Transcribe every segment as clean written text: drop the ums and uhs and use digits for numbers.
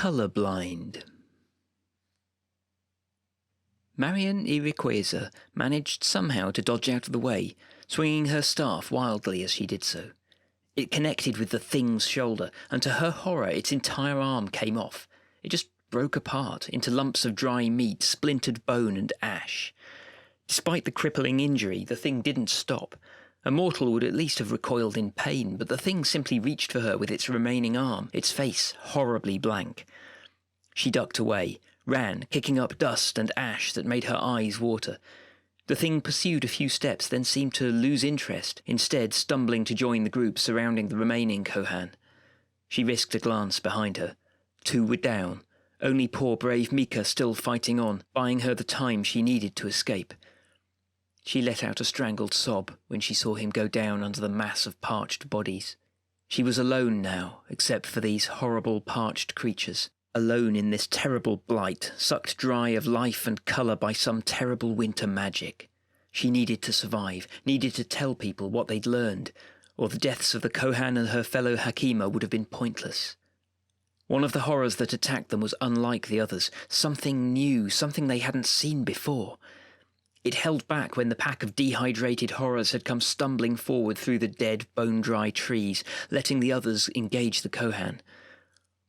Colourblind. Marion Iroquoisa managed somehow to dodge out of the way, swinging her staff wildly as she did so. It connected with the thing's shoulder, and to her horror its entire arm came off. It just broke apart into lumps of dry meat, splintered bone and ash. Despite the crippling injury, the thing didn't stop. A mortal would at least have recoiled in pain, but the thing simply reached for her with its remaining arm, its face horribly blank. She ducked away, ran, kicking up dust and ash that made her eyes water. The thing pursued a few steps, then seemed to lose interest, instead stumbling to join the group surrounding the remaining Kohan. She risked a glance behind her. 2 were down, only poor brave Mika still fighting on, buying her the time she needed to escape. She let out a strangled sob when she saw him go down under the mass of parched bodies. She was alone now, except for these horrible parched creatures. Alone in this terrible blight, sucked dry of life and colour by some terrible winter magic. She needed to survive, needed to tell people what they'd learned, or the deaths of the Kohan and her fellow Hakima would have been pointless. One of the horrors that attacked them was unlike the others, something new, something they hadn't seen before. It held back when the pack of dehydrated horrors had come stumbling forward through the dead, bone-dry trees, letting the others engage the Kohan.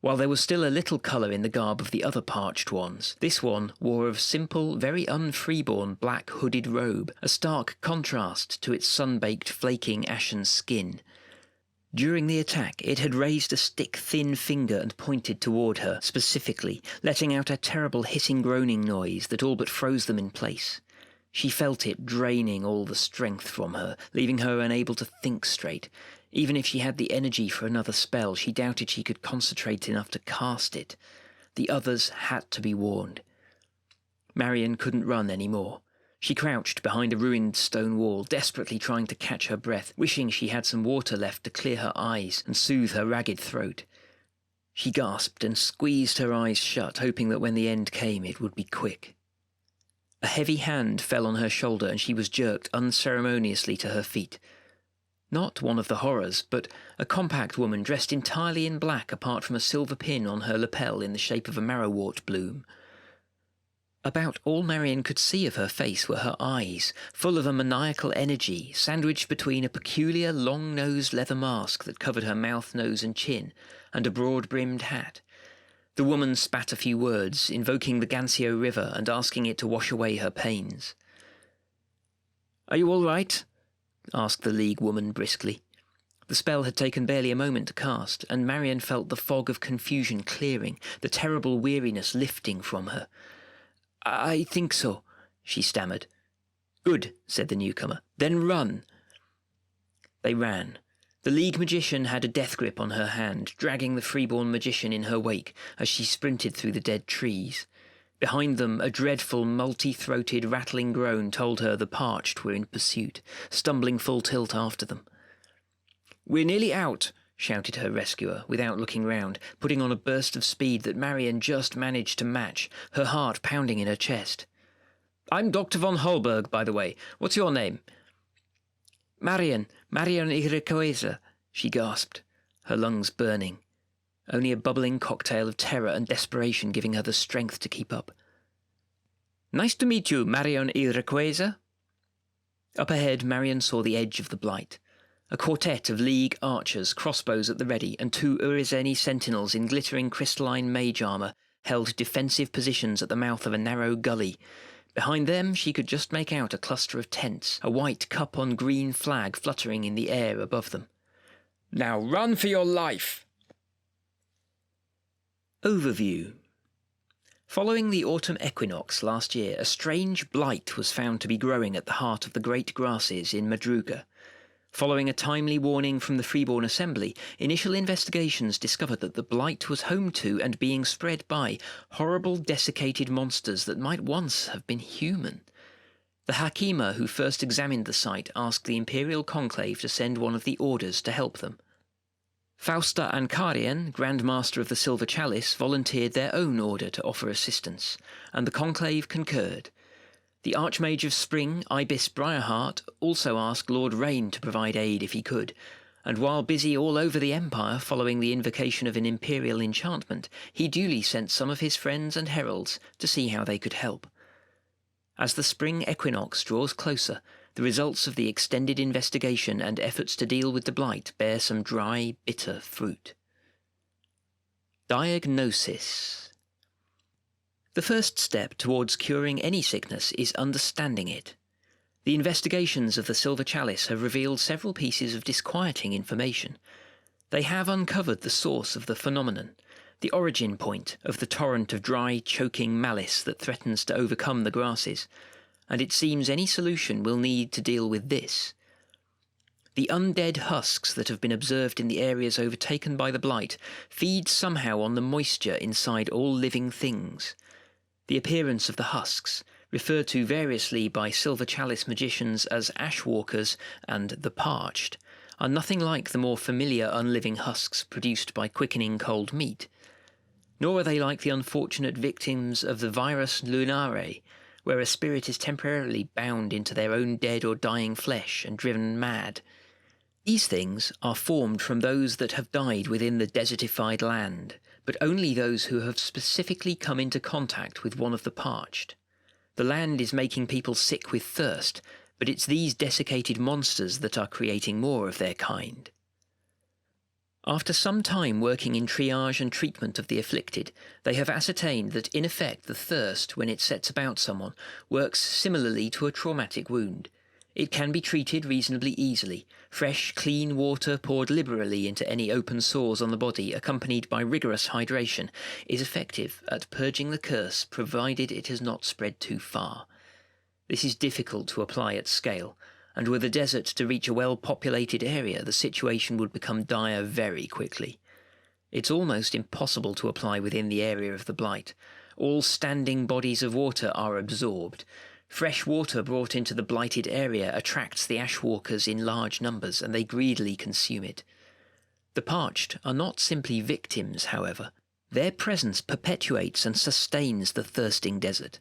While there was still a little colour in the garb of the other parched ones, this one wore a simple, very unfreeborn black hooded robe, a stark contrast to its sun-baked, flaking, ashen skin. During the attack, it had raised a stick-thin finger and pointed toward her, specifically, letting out a terrible hissing groaning noise that all but froze them in place. She felt it draining all the strength from her, leaving her unable to think straight. Even if she had the energy for another spell, she doubted she could concentrate enough to cast it. The others had to be warned. Marion couldn't run any more. She crouched behind a ruined stone wall, desperately trying to catch her breath, wishing she had some water left to clear her eyes and soothe her ragged throat. She gasped and squeezed her eyes shut, hoping that when the end came it would be quick. A heavy hand fell on her shoulder and she was jerked unceremoniously to her feet. Not one of the horrors, but a compact woman dressed entirely in black apart from a silver pin on her lapel in the shape of a marrowwort bloom. About all Marion could see of her face were her eyes, full of a maniacal energy, sandwiched between a peculiar long-nosed leather mask that covered her mouth, nose and chin, and a broad-brimmed hat. The woman spat a few words, invoking the Gancio River and asking it to wash away her pains. "Are you all right?" asked the League woman briskly. The spell had taken barely a moment to cast, and Marion felt the fog of confusion clearing, the terrible weariness lifting from her. "I think so," she stammered. "Good," said the newcomer. "Then run." They ran. The League magician had a death grip on her hand, dragging the freeborn magician in her wake as she sprinted through the dead trees. Behind them, a dreadful, multi-throated, rattling groan told her the parched were in pursuit, stumbling full tilt after them. "We're nearly out," shouted her rescuer, without looking round, putting on a burst of speed that Marion just managed to match, her heart pounding in her chest. "I'm Dr. von Holberg, by the way. What's your name?" Marion Iroquoisa," she gasped, her lungs burning. Only a bubbling cocktail of terror and desperation giving her the strength to keep up. "Nice to meet you, Marion Iroquoisa." Up ahead, Marion saw the edge of the blight. A quartet of League archers, crossbows at the ready, and 2 Urizeni sentinels in glittering crystalline mage armour held defensive positions at the mouth of a narrow gully. Behind them she could just make out a cluster of tents, a white cup-on-green flag fluttering in the air above them. "Now run for your life!" Overview. Following the autumn equinox last year, a strange blight was found to be growing at the heart of the great grasses in Madruga. Following a timely warning from the Freeborn Assembly, initial investigations discovered that the blight was home to and being spread by horrible desiccated monsters that might once have been human. The Hakima who first examined the site asked the Imperial Conclave to send one of the Orders to help them. Fausta Ankarien, Grand Master of the Silver Chalice, volunteered their own order to offer assistance, and the Conclave concurred. The Archmage of Spring, Ibis Briarheart, also asked Lord Rain to provide aid if he could, and while busy all over the Empire following the invocation of an imperial enchantment, he duly sent some of his friends and heralds to see how they could help. As the spring equinox draws closer, the results of the extended investigation and efforts to deal with the blight bear some dry, bitter fruit. Diagnosis. The first step towards curing any sickness is understanding it. The investigations of the Silver Chalice have revealed several pieces of disquieting information. They have uncovered the source of the phenomenon, the origin point of the torrent of dry, choking malice that threatens to overcome the grasses, and it seems any solution will need to deal with this. The undead husks that have been observed in the areas overtaken by the blight feed somehow on the moisture inside all living things. The appearance of the husks, referred to variously by Silver Chalice magicians as Ashwalkers and the Parched, are nothing like the more familiar unliving husks produced by quickening cold meat. Nor are they like the unfortunate victims of the virus lunare, where a spirit is temporarily bound into their own dead or dying flesh and driven mad. These things are formed from those that have died within the desertified land, but only those who have specifically come into contact with one of the parched. The land is making people sick with thirst, but it's these desiccated monsters that are creating more of their kind. After some time working in triage and treatment of the afflicted, they have ascertained that in effect the thirst, when it sets about someone, works similarly to a traumatic wound. It can be treated reasonably easily. Fresh, clean water poured liberally into any open sores on the body, accompanied by rigorous hydration, is effective at purging the curse, provided it has not spread too far. This is difficult to apply at scale, and were the desert to reach a well-populated area, the situation would become dire very quickly. It's almost impossible to apply within the area of the blight. All standing bodies of water are absorbed. Fresh water brought into the blighted area attracts the ashwalkers in large numbers, and they greedily consume it. The parched are not simply victims, however. Their presence perpetuates and sustains the thirsting desert.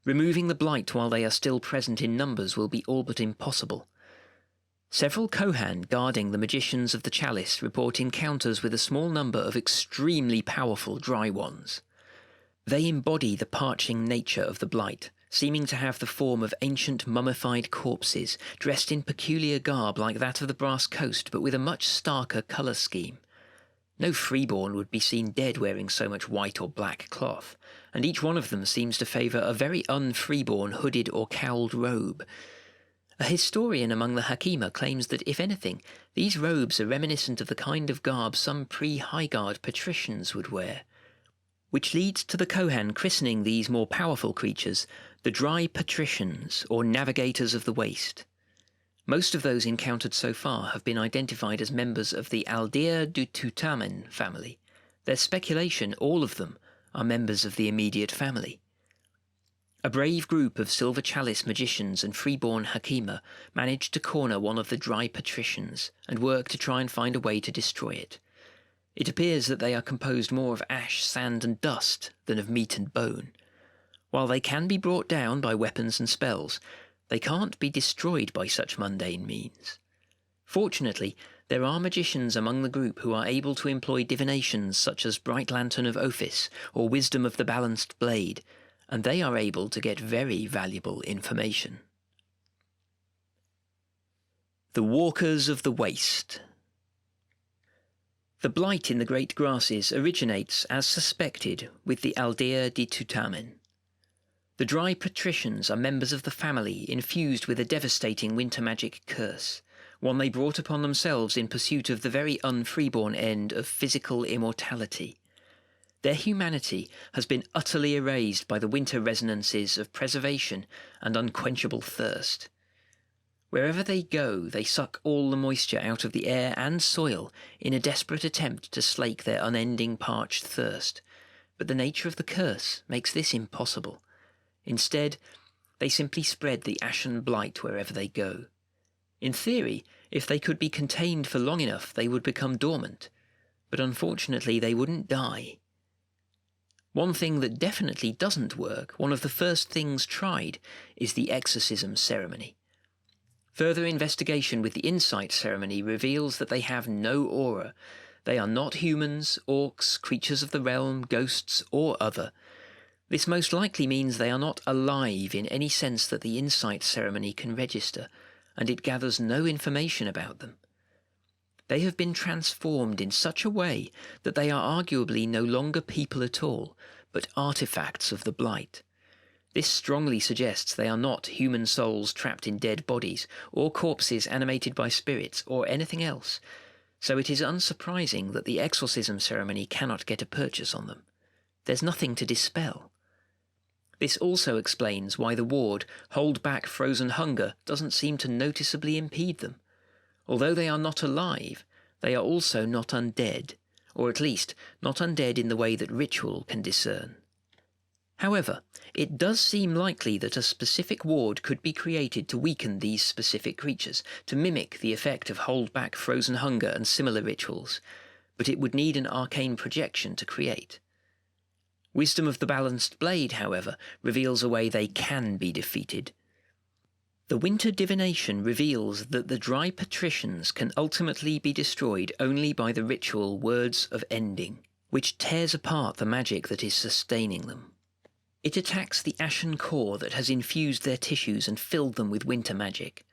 Removing the blight while they are still present in numbers will be all but impossible. Several Kohan guarding the magicians of the chalice report encounters with a small number of extremely powerful dry ones. They embody the parching nature of the blight, seeming to have the form of ancient mummified corpses, dressed in peculiar garb like that of the Brass Coast, but with a much starker colour scheme. No freeborn would be seen dead wearing so much white or black cloth, and each one of them seems to favour a very un-freeborn hooded or cowled robe. A historian among the Hakima claims that, if anything, these robes are reminiscent of the kind of garb some pre-Highguard patricians would wear, which leads to the Kohan christening these more powerful creatures the Dry Patricians, or Navigators of the Waste. Most of those encountered so far have been identified as members of the Aldea du Tutamen family. There's speculation all of them are members of the immediate family. A brave group of Silver Chalice magicians and freeborn Hakima managed to corner one of the Dry Patricians and work to try and find a way to destroy it. It appears that they are composed more of ash, sand and dust than of meat and bone. While they can be brought down by weapons and spells, they can't be destroyed by such mundane means. Fortunately, there are magicians among the group who are able to employ divinations such as Bright Lantern of Ophis or Wisdom of the Balanced Blade, and they are able to get very valuable information. The Walkers of the Waste. The blight in the Great Grasses originates, as suspected, with the Aldea di Tutamen. The Dry Patricians are members of the family infused with a devastating winter magic curse, one they brought upon themselves in pursuit of the very unfreeborn end of physical immortality. Their humanity has been utterly erased by the winter resonances of preservation and unquenchable thirst. Wherever they go, they suck all the moisture out of the air and soil in a desperate attempt to slake their unending parched thirst, but the nature of the curse makes this impossible. Instead, they simply spread the ashen blight wherever they go. In theory, if they could be contained for long enough, they would become dormant, but unfortunately they wouldn't die. One thing that definitely doesn't work, one of the first things tried, is the exorcism ceremony. Further investigation with the Insight ceremony reveals that they have no aura. They are not humans, orcs, creatures of the realm, ghosts, or other. This most likely means they are not alive in any sense that the Insight ceremony can register, and it gathers no information about them. They have been transformed in such a way that they are arguably no longer people at all, but artifacts of the Blight. This strongly suggests they are not human souls trapped in dead bodies, or corpses animated by spirits, or anything else, so it is unsurprising that the exorcism ceremony cannot get a purchase on them. There's nothing to dispel. This also explains why the ward, "Hold back frozen hunger," doesn't seem to noticeably impede them. Although they are not alive, they are also not undead, or at least not undead in the way that ritual can discern. However, it does seem likely that a specific ward could be created to weaken these specific creatures, to mimic the effect of hold back frozen hunger and similar rituals, but it would need an arcane projection to create. Wisdom of the Balanced Blade, however, reveals a way they can be defeated. The Winter Divination reveals that the Dry Patricians can ultimately be destroyed only by the ritual Words of Ending, which tears apart the magic that is sustaining them. It attacks the ashen core that has infused their tissues and filled them with winter magic.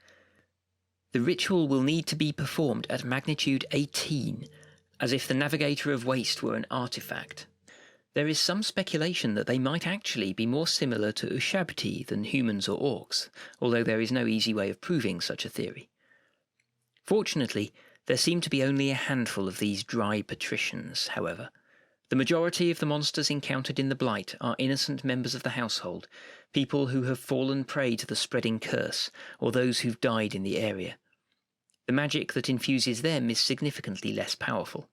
The ritual will need to be performed at magnitude 18, as if the Navigator of Waste were an artifact. There is some speculation that they might actually be more similar to Ushabti than humans or orcs, although there is no easy way of proving such a theory. Fortunately, there seem to be only a handful of these Dry Patricians, however. The majority of the monsters encountered in the Blight are innocent members of the household, people who have fallen prey to the spreading curse, or those who've died in the area. The magic that infuses them is significantly less powerful.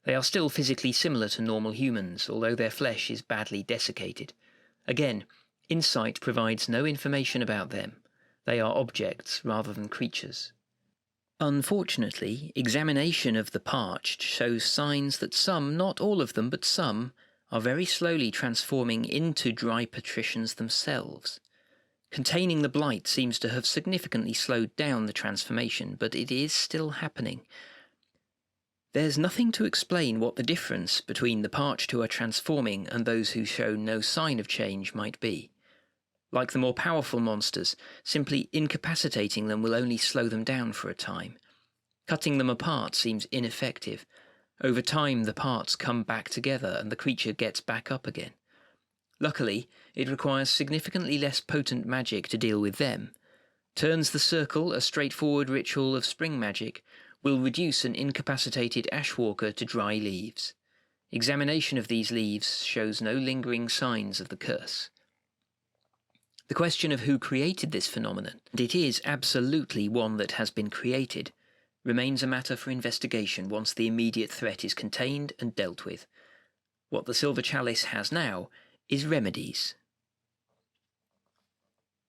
They are still physically similar to normal humans, although their flesh is badly desiccated. Again, Insight provides no information about them. They are objects rather than creatures. Unfortunately, examination of the parched shows signs that some, not all of them, but some, are very slowly transforming into Dry Patricians themselves. Containing the Blight seems to have significantly slowed down the transformation, but it is still happening. There's nothing to explain what the difference between the parched who are transforming and those who show no sign of change might be. Like the more powerful monsters, simply incapacitating them will only slow them down for a time. Cutting them apart seems ineffective. Over time, the parts come back together and the creature gets back up again. Luckily, it requires significantly less potent magic to deal with them. Turns the Circle, a straightforward ritual of spring magic, will reduce an incapacitated ashwalker to dry leaves. Examination of these leaves shows no lingering signs of the curse. The question of who created this phenomenon, and it is absolutely one that has been created, remains a matter for investigation once the immediate threat is contained and dealt with. What the Silver Chalice has now is remedies.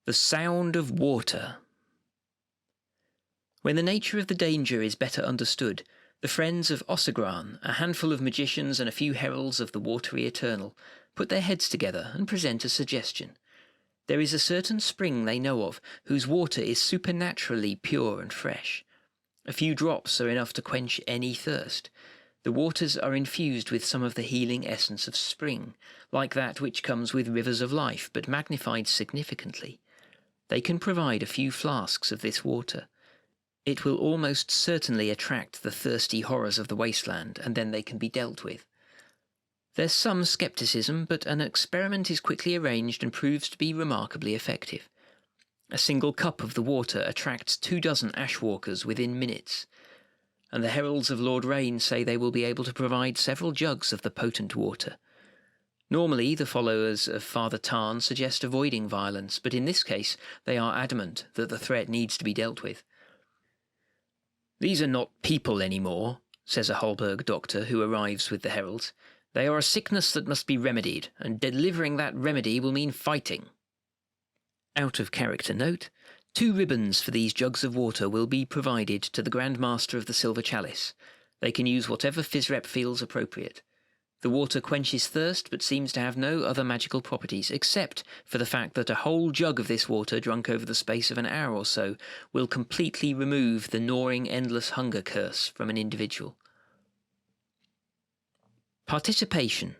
The Sound of Water. When the nature of the danger is better understood, the friends of Ossagran, a handful of magicians and a few heralds of the watery eternal, put their heads together and present a suggestion. There is a certain spring they know of, whose water is supernaturally pure and fresh. A few drops are enough to quench any thirst. The waters are infused with some of the healing essence of spring, like that which comes with rivers of life, but magnified significantly. They can provide a few flasks of this water. It will almost certainly attract the thirsty horrors of the wasteland, and then they can be dealt with. There's some skepticism, but an experiment is quickly arranged and proves to be remarkably effective. A single cup of the water attracts 24 ashwalkers within minutes, and the heralds of Lord Rain say they will be able to provide several jugs of the potent water. Normally, the followers of Father Tarn suggest avoiding violence, but in this case they are adamant that the threat needs to be dealt with. "These are not people anymore," says a Holberg doctor who arrives with the heralds. "They are a sickness that must be remedied, and delivering that remedy will mean fighting." Out of character note, 2 ribbons for these jugs of water will be provided to the Grand Master of the Silver Chalice. They can use whatever Fizrep feels appropriate. The water quenches thirst but seems to have no other magical properties, except for the fact that a whole jug of this water drunk over the space of an hour or so will completely remove the gnawing endless hunger curse from an individual. Participation.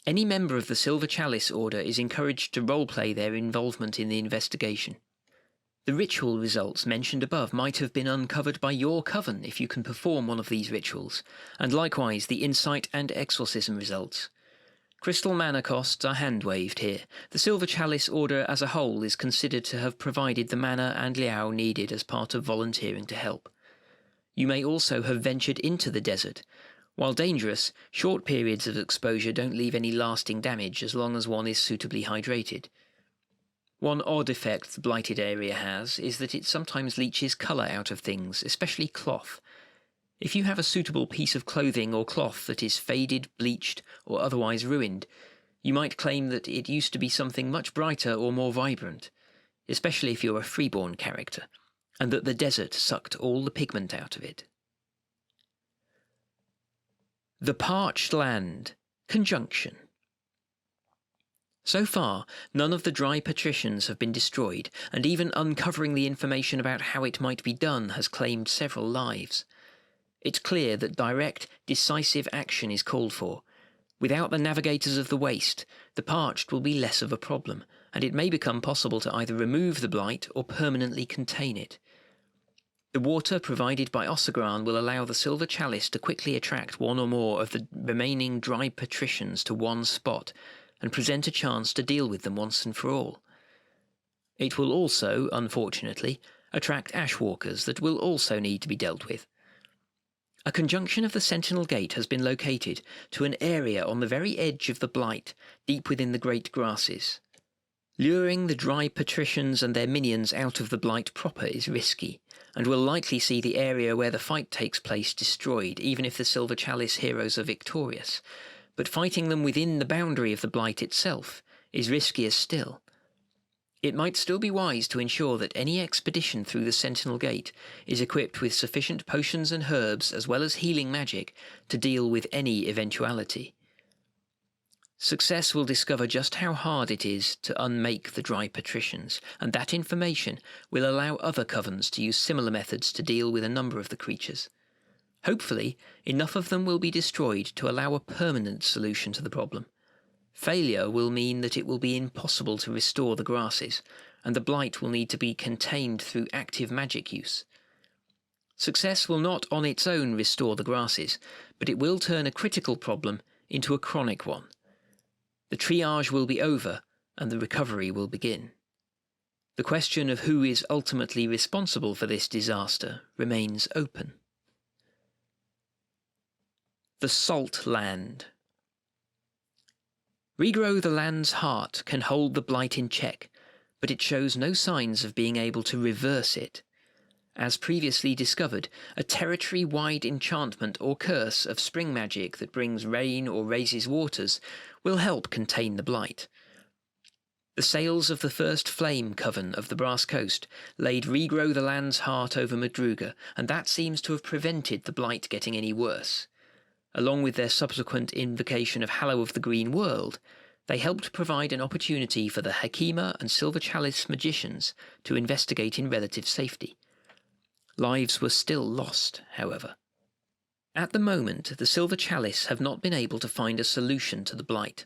Any member of the Silver Chalice Order is encouraged to roleplay their involvement in the investigation. The ritual results mentioned above might have been uncovered by your coven if you can perform one of these rituals, and likewise the insight and exorcism results. Crystal mana costs are hand-waved here. The Silver Chalice Order as a whole is considered to have provided the mana and liao needed as part of volunteering to help. You may also have ventured into the desert. While dangerous, short periods of exposure don't leave any lasting damage as long as one is suitably hydrated. One odd effect the blighted area has is that it sometimes leaches colour out of things, especially cloth. If you have a suitable piece of clothing or cloth that is faded, bleached, or otherwise ruined, you might claim that it used to be something much brighter or more vibrant, especially if you're a freeborn character, and that the desert sucked all the pigment out of it. The Parched Land. Conjunction. So far, none of the dry patricians have been destroyed, and even uncovering the information about how it might be done has claimed several lives. It's clear that direct, decisive action is called for. Without the navigators of the waste, the parched will be less of a problem, and it may become possible to either remove the blight or permanently contain it. The water provided by Ossagran will allow the Silver Chalice to quickly attract one or more of the remaining dry patricians to one spot, and present a chance to deal with them once and for all. It will also, unfortunately, attract ashwalkers that will also need to be dealt with. A conjunction of the Sentinel Gate has been located to an area on the very edge of the blight, deep within the great grasses. Luring the dry patricians and their minions out of the blight proper is risky, and will likely see the area where the fight takes place destroyed, even if the Silver Chalice heroes are victorious. But fighting them within the boundary of the blight itself is riskier still. It might still be wise to ensure that any expedition through the Sentinel Gate is equipped with sufficient potions and herbs as well as healing magic to deal with any eventuality. Success will discover just how hard it is to unmake the dry patricians, and that information will allow other covens to use similar methods to deal with a number of the creatures. Hopefully, enough of them will be destroyed to allow a permanent solution to the problem. Failure will mean that it will be impossible to restore the grasses, and the blight will need to be contained through active magic use. Success will not on its own restore the grasses, but it will turn a critical problem into a chronic one. The triage will be over, and the recovery will begin. The question of who is ultimately responsible for this disaster remains open. The Salt Land. Regrow the land's heart can hold the blight in check, but it shows no signs of being able to reverse it. As previously discovered, a territory-wide enchantment or curse of spring magic that brings rain or raises waters will help contain the blight. The sails of the first Flame Coven of the Brass Coast laid Regrow the land's heart over Madruga, and that seems to have prevented the blight getting any worse. Along with their subsequent invocation of Hallow of the Green World, they helped provide an opportunity for the Hakima and Silver Chalice magicians to investigate in relative safety. Lives were still lost, however. At the moment, the Silver Chalice have not been able to find a solution to the blight.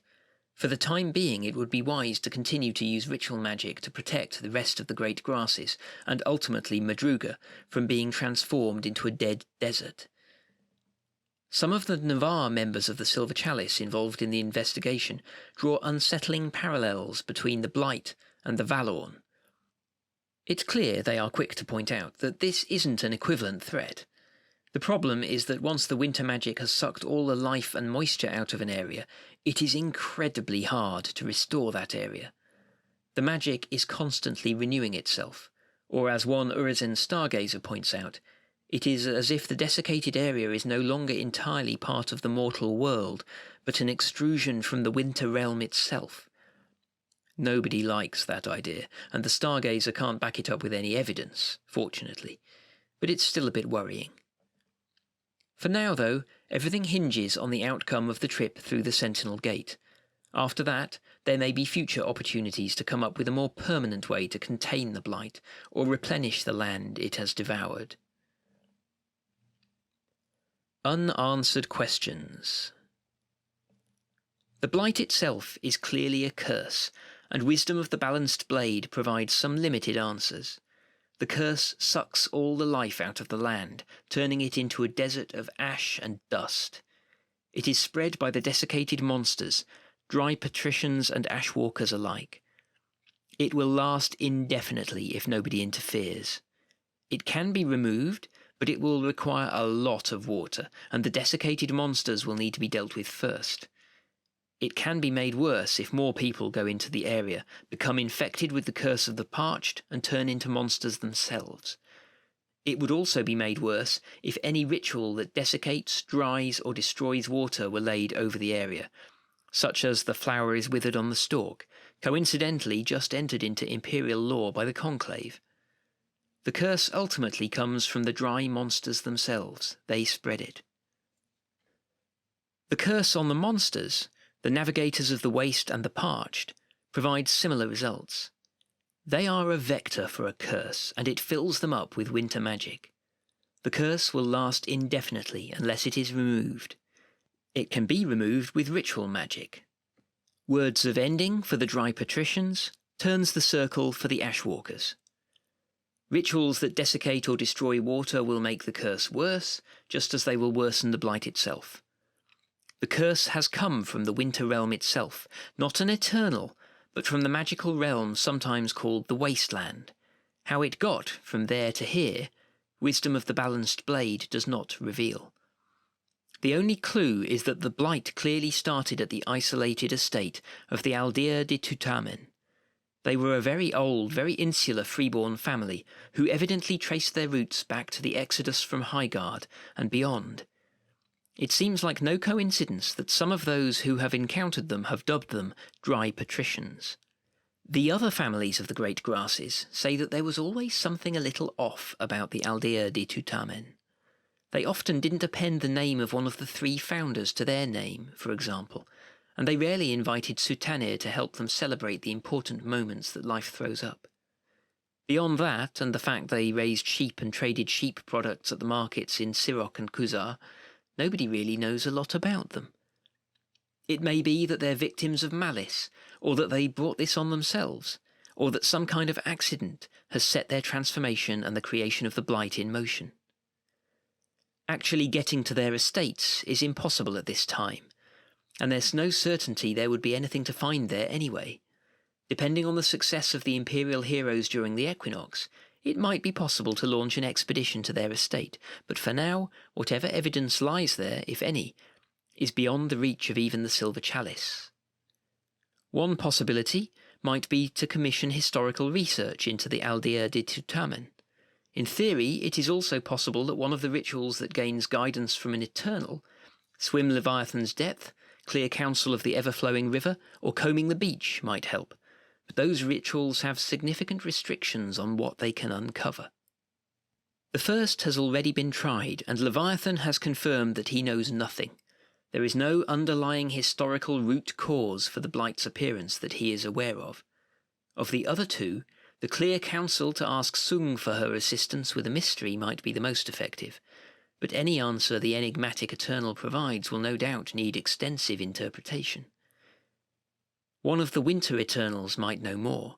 For the time being, it would be wise to continue to use ritual magic to protect the rest of the great grasses, and ultimately Madruga, from being transformed into a dead desert. Some of the Navarre members of the Silver Chalice involved in the investigation draw unsettling parallels between the Blight and the Valorn. It's clear they are quick to point out that this isn't an equivalent threat. The problem is that once the winter magic has sucked all the life and moisture out of an area, it is incredibly hard to restore that area. The magic is constantly renewing itself, or as one Urizen Stargazer points out, it is as if the desiccated area is no longer entirely part of the mortal world, but an extrusion from the winter realm itself. Nobody likes that idea, and the Stargazer can't back it up with any evidence, fortunately, but it's still a bit worrying. For now, though, Everything hinges on the outcome of the trip through the Sentinel Gate. After that, there may be future opportunities to come up with a more permanent way to contain the blight, or replenish the land it has devoured. Unanswered questions. The blight itself is clearly a curse, and Wisdom of the Balanced Blade provides some limited answers. The curse sucks all the life out of the land, turning it into a desert of ash and dust. It is spread by the desiccated monsters, dry patricians and ashwalkers alike. It will last indefinitely if nobody interferes. It can be removed, but it will require a lot of water, and the desiccated monsters will need to be dealt with first. It can be made worse if more people go into the area, become infected with the curse of the parched, and turn into monsters themselves. It would also be made worse if any ritual that desiccates, dries, or destroys water were laid over the area, such as the flower is withered on the stalk, coincidentally just entered into imperial law by the Conclave. The curse ultimately comes from the dry monsters themselves. They spread it. The curse on the monsters, the navigators of the waste and the parched, provides similar results. They are a vector for a curse, and it fills them up with winter magic. The curse will last indefinitely unless it is removed. It can be removed with ritual magic. Words of Ending for the dry patricians turns the circle for the ashwalkers. Rituals that desiccate or destroy water will make the curse worse, just as they will worsen the blight itself. The curse has come from the Winter Realm itself, not an eternal, but from the magical realm sometimes called the Wasteland. How it got from there to here, Wisdom of the Balanced Blade does not reveal. The only clue is that the blight clearly started at the isolated estate of the Aldea de Tutamen. They were a very old, very insular freeborn family who evidently traced their roots back to the exodus from Highguard and beyond. It seems like no coincidence that some of those who have encountered them have dubbed them dry patricians. The other families of the Great Grasses say that there was always something a little off about the Aldea de Tutamen. They often didn't append the name of one of the 3 founders to their name, for example, and they rarely invited Sutanir to help them celebrate the important moments that life throws up. Beyond that, and the fact they raised sheep and traded sheep products at the markets in Sirok and Kuzar, nobody really knows a lot about them. It may be that they're victims of malice, or that they brought this on themselves, or that some kind of accident has set their transformation and the creation of the blight in motion. Actually getting to their estates is impossible at this time, and there's no certainty there would be anything to find there anyway. Depending on the success of the Imperial heroes during the Equinox, it might be possible to launch an expedition to their estate, but for now, whatever evidence lies there, if any, is beyond the reach of even the Silver Chalice. One possibility might be to commission historical research into the Aldea de Tutamen. In theory, it is also possible that one of the rituals that gains guidance from an Eternal, swim Leviathan's depth, clear counsel of the ever-flowing river, or combing the beach, might help. But those rituals have significant restrictions on what they can uncover. The first has already been tried, and Leviathan has confirmed that he knows nothing. There is no underlying historical root cause for the blight's appearance that he is aware of. Of the other 2, the clear counsel to ask Sung for her assistance with a mystery might be the most effective, but any answer the enigmatic Eternal provides will no doubt need extensive interpretation. One of the Winter Eternals might know more,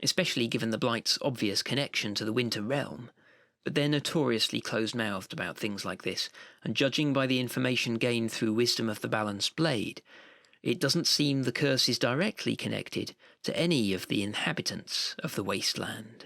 especially given the Blight's obvious connection to the Winter Realm, but they're notoriously closed-mouthed about things like this, and judging by the information gained through Wisdom of the Balanced Blade, it doesn't seem the curse is directly connected to any of the inhabitants of the Wasteland.